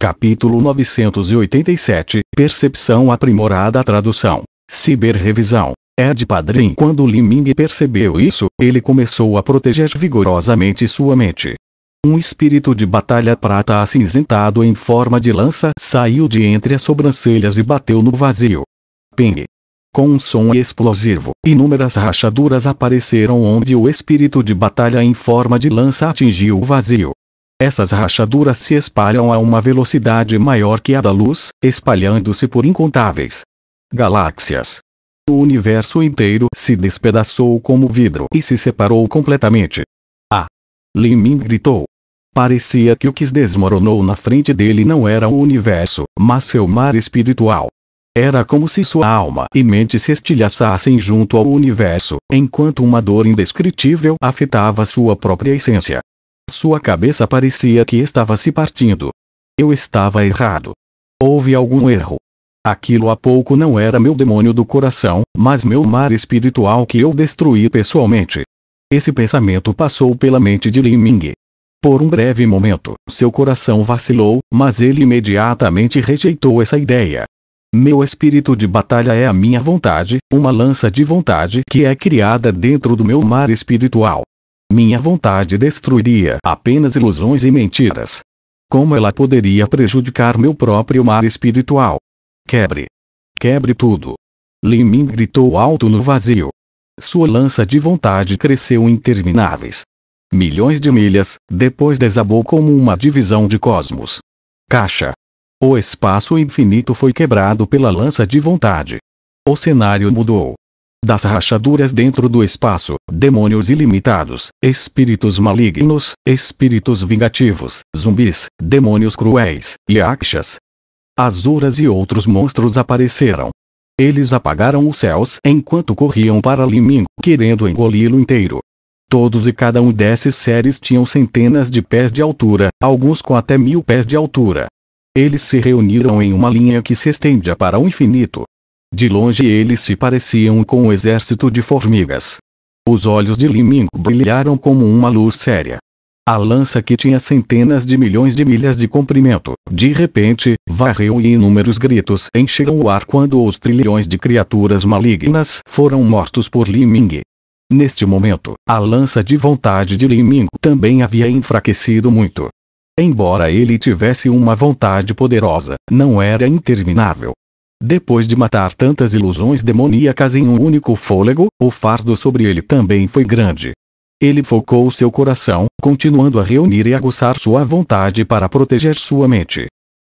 Capítulo 987, Percepção aprimorada. Tradução, Ciberrevisão. Ed Padrim. Quando Li Ming percebeu isso, ele começou a proteger vigorosamente sua mente. Um espírito de batalha prata acinzentado em forma de lança saiu de entre as sobrancelhas e bateu no vazio. Ping! Com um som explosivo, inúmeras rachaduras apareceram onde o espírito de batalha em forma de lança atingiu o vazio. Essas rachaduras se espalham a uma velocidade maior que a da luz, espalhando-se por incontáveis galáxias. O universo inteiro se despedaçou como vidro e se separou completamente. Ah! Li Ming gritou. Parecia que o que desmoronou na frente dele não era o universo, mas seu mar espiritual. Era como se sua alma e mente se estilhaçassem junto ao universo, enquanto uma dor indescritível afetava sua própria essência. Sua cabeça parecia que estava se partindo. Eu estava errado. Houve algum erro. Aquilo há pouco não era meu demônio do coração, mas meu mar espiritual que eu destruí pessoalmente. Esse pensamento passou pela mente de Li Ming. Por um breve momento, seu coração vacilou, mas ele imediatamente rejeitou essa ideia. Meu espírito de batalha é a minha vontade, uma lança de vontade que é criada dentro do meu mar espiritual. Minha vontade destruiria apenas ilusões e mentiras. Como ela poderia prejudicar meu próprio mar espiritual? Quebre! Quebre tudo! Li Ming gritou alto no vazio. Sua lança de vontade cresceu intermináveis milhões de milhas, depois desabou como uma divisão de cosmos. Caixa! O espaço infinito foi quebrado pela lança de vontade. O cenário mudou. Das rachaduras dentro do espaço, demônios ilimitados, espíritos malignos, espíritos vingativos, zumbis, demônios cruéis, yakshas, asuras e outros monstros apareceram. Eles apagaram os céus enquanto corriam para Li Ming, querendo engoli-lo inteiro. Todos e cada um desses seres tinham centenas de pés de altura, alguns com até 1000 pés de altura. Eles se reuniram em uma linha que se estendia para o infinito. De longe eles se pareciam com um exército de formigas. Os olhos de Li Ming brilharam como uma luz séria. A lança que tinha centenas de milhões de milhas de comprimento, de repente, varreu e inúmeros gritos encheram o ar quando os trilhões de criaturas malignas foram mortos por Li Ming. Neste momento, a lança de vontade de Li Ming também havia enfraquecido muito. Embora ele tivesse uma vontade poderosa, não era interminável. Depois de matar tantas ilusões demoníacas em um único fôlego, o fardo sobre ele também foi grande. Ele focou seu coração, continuando a reunir e aguçar sua vontade para proteger sua mente.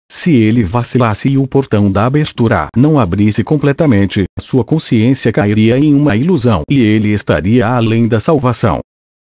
Se ele vacilasse e o portão da abertura não abrisse completamente, sua consciência cairia em uma ilusão e ele estaria além da salvação.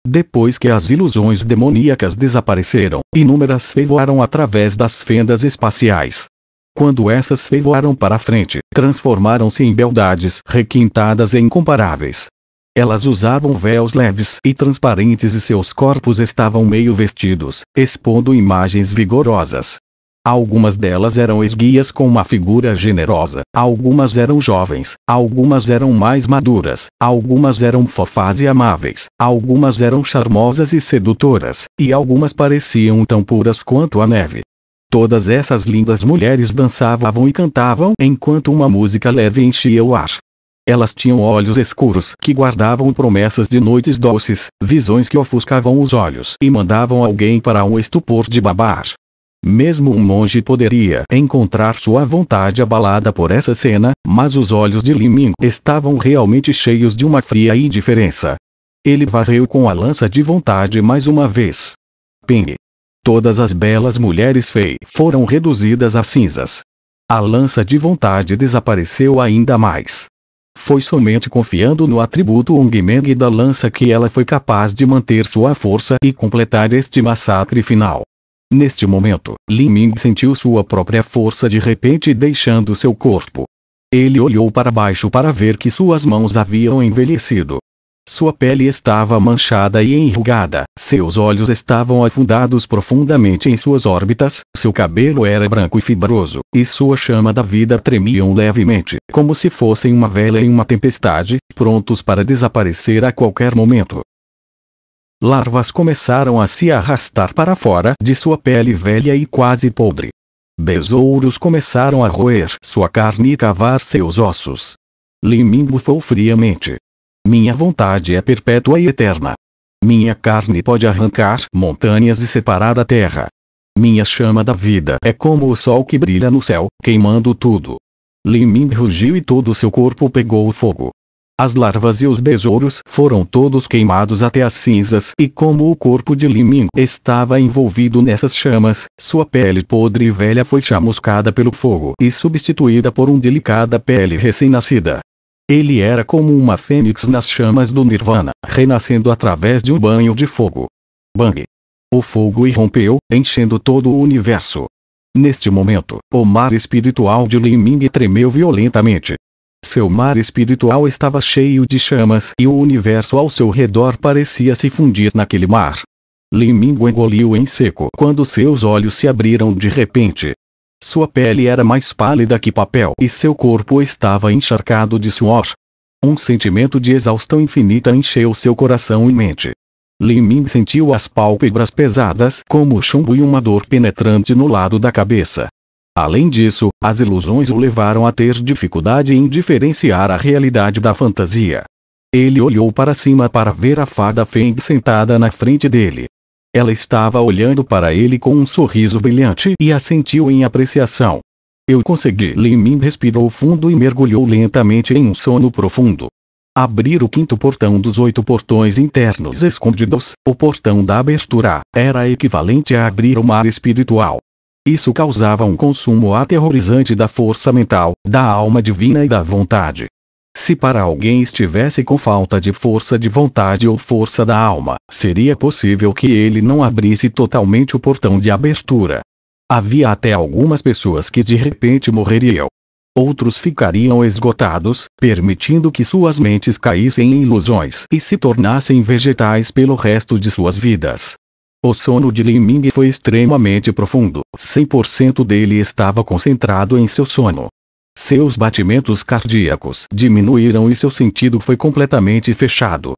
Depois que as ilusões demoníacas desapareceram, inúmeras voaram através das fendas espaciais. Quando essas voaram para frente, transformaram-se em beldades requintadas e incomparáveis. Elas usavam véus leves e transparentes e seus corpos estavam meio vestidos, expondo imagens vigorosas. Algumas delas eram esguias com uma figura generosa, algumas eram jovens, algumas eram mais maduras, algumas eram fofás e amáveis, algumas eram charmosas e sedutoras, e algumas pareciam tão puras quanto a neve. Todas essas lindas mulheres dançavam e cantavam enquanto uma música leve enchia o ar. Elas tinham olhos escuros que guardavam promessas de noites doces, visões que ofuscavam os olhos e mandavam alguém para um estupor de babar. Mesmo um monge poderia encontrar sua vontade abalada por essa cena, mas os olhos de Li Ming estavam realmente cheios de uma fria indiferença. Ele varreu com a lança de vontade mais uma vez. Ping! Todas as belas mulheres fei foram reduzidas a cinzas. A lança de vontade desapareceu ainda mais. Foi somente confiando no atributo Ongmeng da lança que ela foi capaz de manter sua força e completar este massacre final. Neste momento, Li Ming sentiu sua própria força de repente deixando seu corpo. Ele olhou para baixo para ver que suas mãos haviam envelhecido. Sua pele estava manchada e enrugada, seus olhos estavam afundados profundamente em suas órbitas, seu cabelo era branco e fibroso, e sua chama da vida tremiam levemente, como se fossem uma vela em uma tempestade, prontos para desaparecer a qualquer momento. Larvas começaram a se arrastar para fora de sua pele velha e quase podre. Besouros começaram a roer sua carne e cavar seus ossos. Li Ming bufou friamente. Minha vontade é perpétua e eterna. Minha carne pode arrancar montanhas e separar a terra. Minha chama da vida é como o sol que brilha no céu, queimando tudo. Li Ming rugiu e todo o seu corpo pegou fogo. As larvas e os besouros foram todos queimados até as cinzas e como o corpo de Li Ming estava envolvido nessas chamas, sua pele podre e velha foi chamuscada pelo fogo e substituída por uma delicada pele recém-nascida. Ele era como uma fênix nas chamas do Nirvana, renascendo através de um banho de fogo. Bang! O fogo irrompeu, enchendo todo o universo. Neste momento, o mar espiritual de Li Ming tremeu violentamente. Seu mar espiritual estava cheio de chamas e o universo ao seu redor parecia se fundir naquele mar. Li Ming engoliu em seco quando seus olhos se abriram de repente. Sua pele era mais pálida que papel e seu corpo estava encharcado de suor. Um sentimento de exaustão infinita encheu seu coração e mente. Li Ming sentiu as pálpebras pesadas como chumbo e uma dor penetrante no lado da cabeça. Além disso, as ilusões o levaram a ter dificuldade em diferenciar a realidade da fantasia. Ele olhou para cima para ver a fada Feng sentada na frente dele. Ela estava olhando para ele com um sorriso brilhante e assentiu em apreciação. Eu consegui. Li Ming respirou fundo e mergulhou lentamente em um sono profundo. Abrir o quinto portão dos 8 portões internos escondidos, o portão da abertura, era equivalente a abrir o mar espiritual. Isso causava um consumo aterrorizante da força mental, da alma divina e da vontade. Se para alguém estivesse com falta de força de vontade ou força da alma, seria possível que ele não abrisse totalmente o portão de abertura. Havia até algumas pessoas que de repente morreriam. Outros ficariam esgotados, permitindo que suas mentes caíssem em ilusões e se tornassem vegetais pelo resto de suas vidas. O sono de Li Ming foi extremamente profundo, 100% dele estava concentrado em seu sono. Seus batimentos cardíacos diminuíram e seu sentido foi completamente fechado.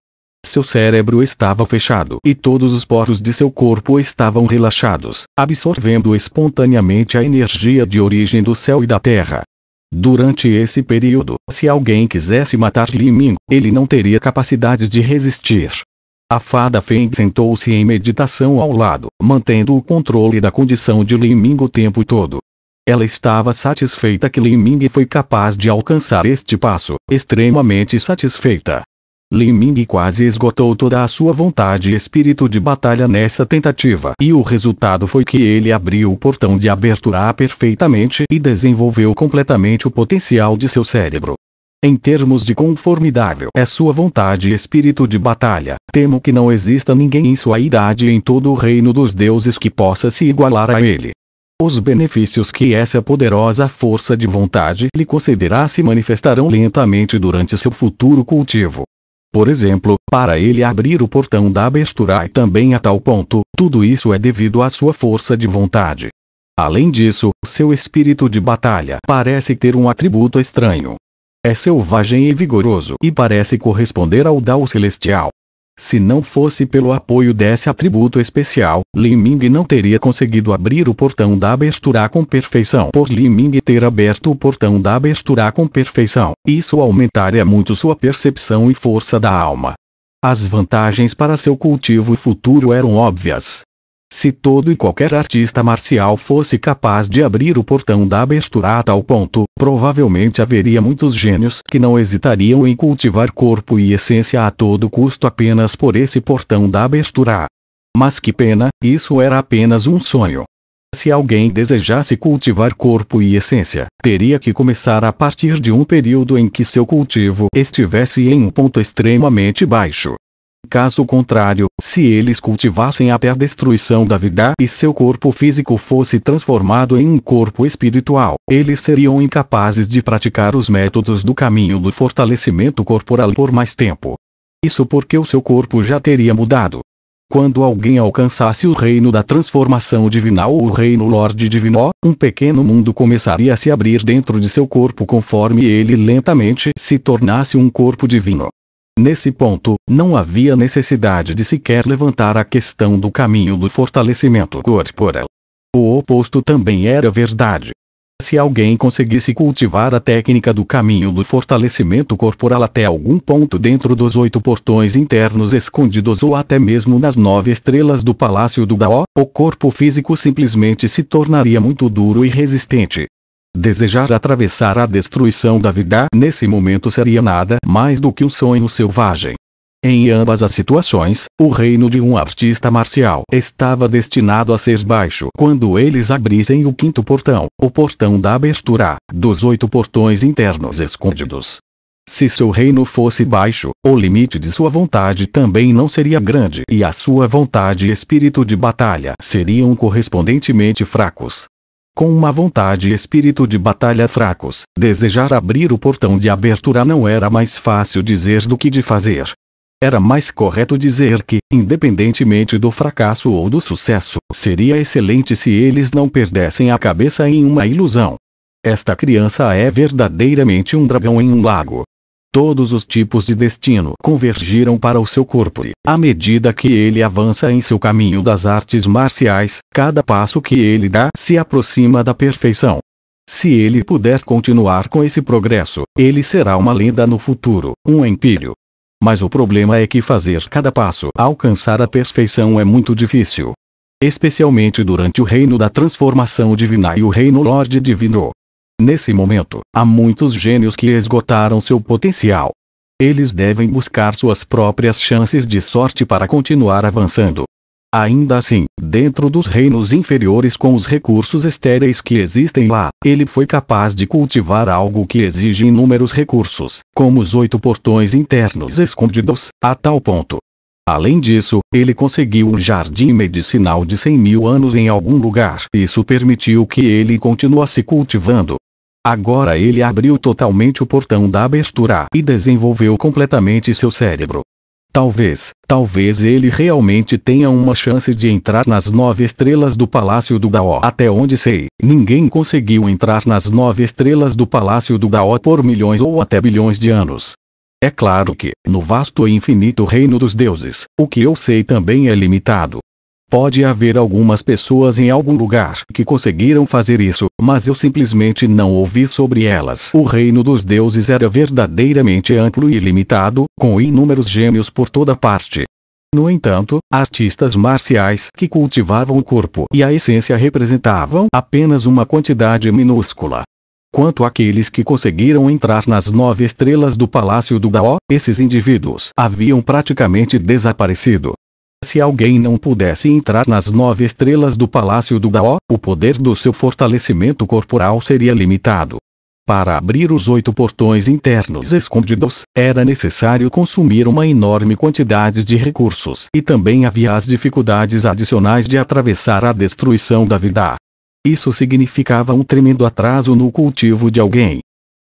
Seu cérebro estava fechado e todos os poros de seu corpo estavam relaxados, absorvendo espontaneamente a energia de origem do céu e da terra. Durante esse período, se alguém quisesse matar Li Ming, ele não teria capacidade de resistir. A fada Feng sentou-se em meditação ao lado, mantendo o controle da condição de Li Ming o tempo todo. Ela estava satisfeita que Li Ming foi capaz de alcançar este passo, extremamente satisfeita. Li Ming quase esgotou toda a sua vontade e espírito de batalha nessa tentativa e o resultado foi que ele abriu o portão de abertura perfeitamente e desenvolveu completamente o potencial de seu cérebro. Em termos de conformidável é sua vontade e espírito de batalha, temo que não exista ninguém em sua idade em todo o reino dos deuses que possa se igualar a ele. Os benefícios que essa poderosa força de vontade lhe concederá se manifestarão lentamente durante seu futuro cultivo. Por exemplo, para ele abrir o portão da abertura e também a tal ponto, tudo isso é devido à sua força de vontade. Além disso, seu espírito de batalha parece ter um atributo estranho. É selvagem e vigoroso e parece corresponder ao Dao celestial. Se não fosse pelo apoio desse atributo especial, Li Ming não teria conseguido abrir o portão da abertura com perfeição. Por Li Ming ter aberto o portão da abertura com perfeição, isso aumentaria muito sua percepção e força da alma. As vantagens para seu cultivo futuro eram óbvias. Se todo e qualquer artista marcial fosse capaz de abrir o portão da abertura a tal ponto, provavelmente haveria muitos gênios que não hesitariam em cultivar corpo e essência a todo custo apenas por esse portão da abertura. Mas que pena, isso era apenas um sonho. Se alguém desejasse cultivar corpo e essência, teria que começar a partir de um período em que seu cultivo estivesse em um ponto extremamente baixo. Caso contrário, se eles cultivassem até a destruição da vida e seu corpo físico fosse transformado em um corpo espiritual, eles seriam incapazes de praticar os métodos do caminho do fortalecimento corporal por mais tempo. Isso porque o seu corpo já teria mudado. Quando alguém alcançasse o reino da transformação divinal ou o reino Lorde Divino, um pequeno mundo começaria a se abrir dentro de seu corpo conforme ele lentamente se tornasse um corpo divino. Nesse ponto, não havia necessidade de sequer levantar a questão do caminho do fortalecimento corporal. O oposto também era verdade. Se alguém conseguisse cultivar a técnica do caminho do fortalecimento corporal até algum ponto dentro dos 8 portões internos escondidos ou até mesmo nas 9 estrelas do Palácio do Dao, o corpo físico simplesmente se tornaria muito duro e resistente. Desejar atravessar a destruição da vida nesse momento seria nada mais do que um sonho selvagem. Em ambas as situações, o reino de um artista marcial estava destinado a ser baixo quando eles abrissem o 5º portão, o portão da abertura, dos 8 portões internos escondidos. Se seu reino fosse baixo, o limite de sua vontade também não seria grande e a sua vontade e espírito de batalha seriam correspondentemente fracos. Com uma vontade e espírito de batalha fracos, desejar abrir o portão de abertura não era mais fácil dizer do que de fazer. Era mais correto dizer que, independentemente do fracasso ou do sucesso, seria excelente se eles não perdessem a cabeça em uma ilusão. Esta criança é verdadeiramente um dragão em um lago. Todos os tipos de destino convergiram para o seu corpo e, à medida que ele avança em seu caminho das artes marciais, cada passo que ele dá se aproxima da perfeição. Se ele puder continuar com esse progresso, ele será uma lenda no futuro, um empírio. Mas o problema é que fazer cada passo alcançar a perfeição é muito difícil. Especialmente durante o reino da transformação divina e o reino Lorde Divino. Nesse momento, há muitos gênios que esgotaram seu potencial. Eles devem buscar suas próprias chances de sorte para continuar avançando. Ainda assim, dentro dos reinos inferiores com os recursos estéreis que existem lá, ele foi capaz de cultivar algo que exige inúmeros recursos, como os 8 portões internos escondidos, a tal ponto. Além disso, ele conseguiu um jardim medicinal de 100.000 anos em algum lugar. Isso permitiu que ele continuasse cultivando. Agora ele abriu totalmente o portão da abertura e desenvolveu completamente seu cérebro. Talvez ele realmente tenha uma chance de entrar nas 9 estrelas do Palácio do Dao. Até onde sei, ninguém conseguiu entrar nas 9 estrelas do Palácio do Dao por milhões ou até bilhões de anos. É claro que, no vasto e infinito reino dos deuses, o que eu sei também é limitado. Pode haver algumas pessoas em algum lugar que conseguiram fazer isso, mas eu simplesmente não ouvi sobre elas. O reino dos deuses era verdadeiramente amplo e ilimitado, com inúmeros gêmeos por toda parte. No entanto, artistas marciais que cultivavam o corpo e a essência representavam apenas uma quantidade minúscula. Quanto àqueles que conseguiram entrar nas 9 estrelas do Palácio do Dao, esses indivíduos haviam praticamente desaparecido. Se alguém não pudesse entrar nas 9 estrelas do Palácio do Dao, o poder do seu fortalecimento corporal seria limitado. Para abrir os 8 portões internos escondidos, era necessário consumir uma enorme quantidade de recursos e também havia as dificuldades adicionais de atravessar a destruição da vida. Isso significava um tremendo atraso no cultivo de alguém.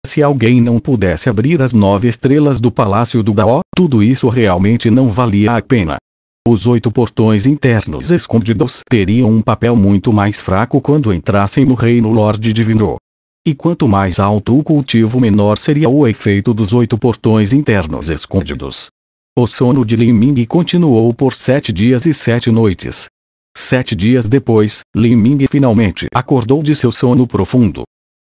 Se alguém não pudesse abrir as 9 estrelas do Palácio do Dao, tudo isso realmente não valia a pena. Os 8 portões internos escondidos teriam um papel muito mais fraco quando entrassem no reino Lorde Divino. E quanto mais alto o cultivo, menor seria o efeito dos 8 portões internos escondidos. O sono de Lin Ming continuou por 7 dias e 7 noites. 7 dias depois, Lin Ming finalmente acordou de seu sono profundo.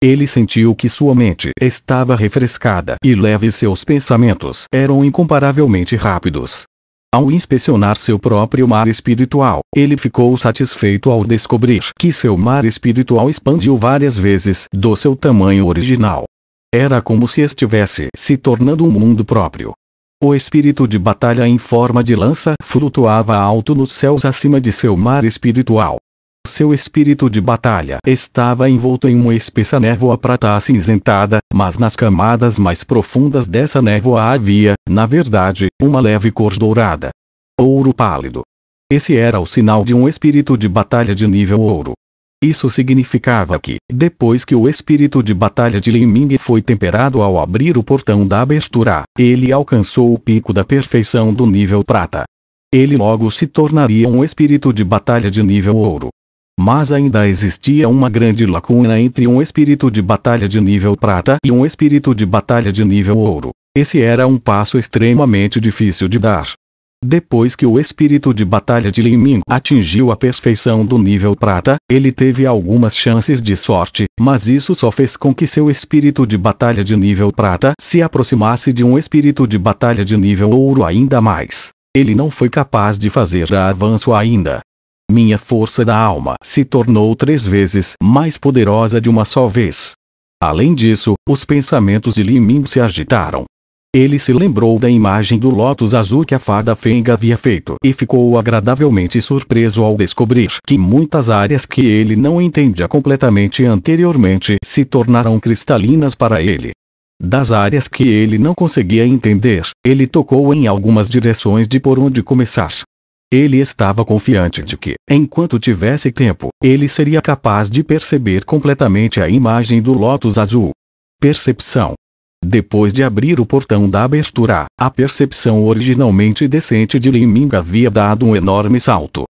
Ele sentiu que sua mente estava refrescada e leve e seus pensamentos eram incomparavelmente rápidos. Ao inspecionar seu próprio mar espiritual, ele ficou satisfeito ao descobrir que seu mar espiritual expandiu várias vezes do seu tamanho original. Era como se estivesse se tornando um mundo próprio. O espírito de batalha em forma de lança flutuava alto nos céus acima de seu mar espiritual. Seu espírito de batalha estava envolto em uma espessa névoa prata acinzentada, mas nas camadas mais profundas dessa névoa havia, na verdade, uma leve cor dourada. Ouro pálido. Esse era o sinal de um espírito de batalha de nível ouro. Isso significava que, depois que o espírito de batalha de Lin Ming foi temperado ao abrir o portão da abertura, ele alcançou o pico da perfeição do nível prata. Ele logo se tornaria um espírito de batalha de nível ouro. Mas ainda existia uma grande lacuna entre um espírito de batalha de nível prata e um espírito de batalha de nível ouro. Esse era um passo extremamente difícil de dar. Depois que o espírito de batalha de Lin Ming atingiu a perfeição do nível prata, ele teve algumas chances de sorte, mas isso só fez com que seu espírito de batalha de nível prata se aproximasse de um espírito de batalha de nível ouro ainda mais. Ele não foi capaz de fazer avanço ainda. Minha força da alma se tornou 3 vezes mais poderosa de uma só vez. Além disso, os pensamentos de Lin Ming se agitaram. Ele se lembrou da imagem do lótus azul que a fada Feng havia feito e ficou agradavelmente surpreso ao descobrir que muitas áreas que ele não entendia completamente anteriormente se tornaram cristalinas para ele. Das áreas que ele não conseguia entender, ele tocou em algumas direções de por onde começar. Ele estava confiante de que, enquanto tivesse tempo, ele seria capaz de perceber completamente a imagem do lótus azul. Percepção. Depois de abrir o portão da abertura, a percepção originalmente decente de Lin Ming havia dado um enorme salto.